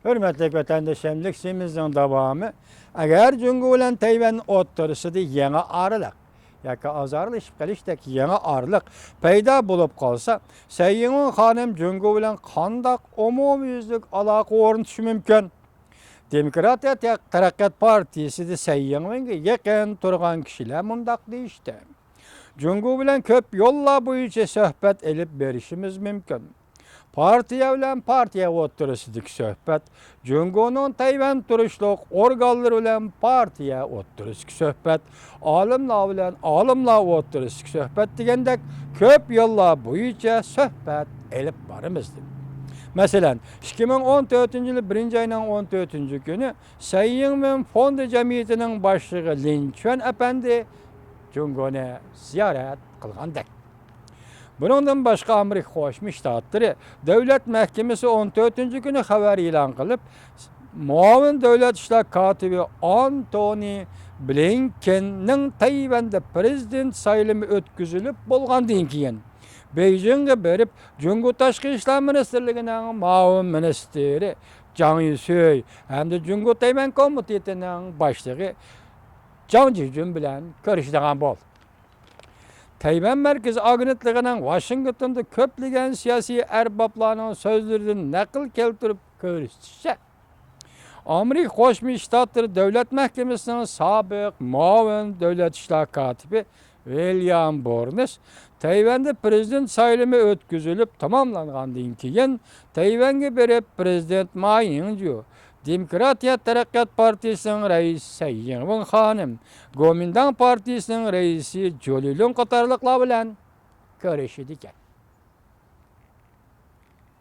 Hürmetli vatandaşlarımız simizin devamı. Eğer Cungu bilen Tayvan oturusida yeni arılık, yoki azarlışıp kalışdak yeni arılık payda bulup kalsa, Sayın Hanım Cungu bilen kandak umumyüzlük alaka ornatışı mümkün. Demokratiya Taraqqiyat Partisi de Sayın'ın yakın turgan kişiler mundaq deyişti. Cungu bilen köp yolla boyunca söhbet elip berişimiz mümkün. Partiya bilen partiya oturusuduk söhbet, Cungu'nun Tayvan turuşluq organları bilen partiya oturusuduk söhbet, alımla bilen alımla oturusuduk söhbet degendek köp yolla boyunca söhbet elip barımızdı. Mesela 2014 yılı 1. ayının 14. günü Sayın ve Fondu Cemiyeti'nin başlığı Linçön Efendi Cungu'nu ziyaret kılgandık. Bundan başka Amerika Koşmuş Ştatları Devlet Mahkemesi 14. günü haber ilan kılıp muavin devlet işler katibi Anthony Blinken'nin Tayvan'da prezident sayılımı ötküzülüp bolgandan keyin Beijing'e berip Cungu Taşkı İşler Ministerliği'nin muavin ministeri Zhang Yusui hem de Cungu Tayvan Komitesi'nin başlığı Zhang Jijun bilen görüştüğün bol. Tayvan Merkezi Agentliği'nin Washington'da köplegen siyasi erbaplarının sözlerinden nakil keltirip görüştüğü. Amerika Koşmuş Ştatları Devlet Mahkemesi'nin sabık muavin devlet işler katibi William Burns, Tayvan'da prezident sayılımı ötküzülüp tamamlanğandan keyin Tayvan'a berip prezident Ma Ying-jeou, Demokratiya Taraqqiyat Partisi'nin reisi Sayın Hanım, Kuomintang Partisi'nin reisi Jolilun qatarlıqlar bilen görüşüdük.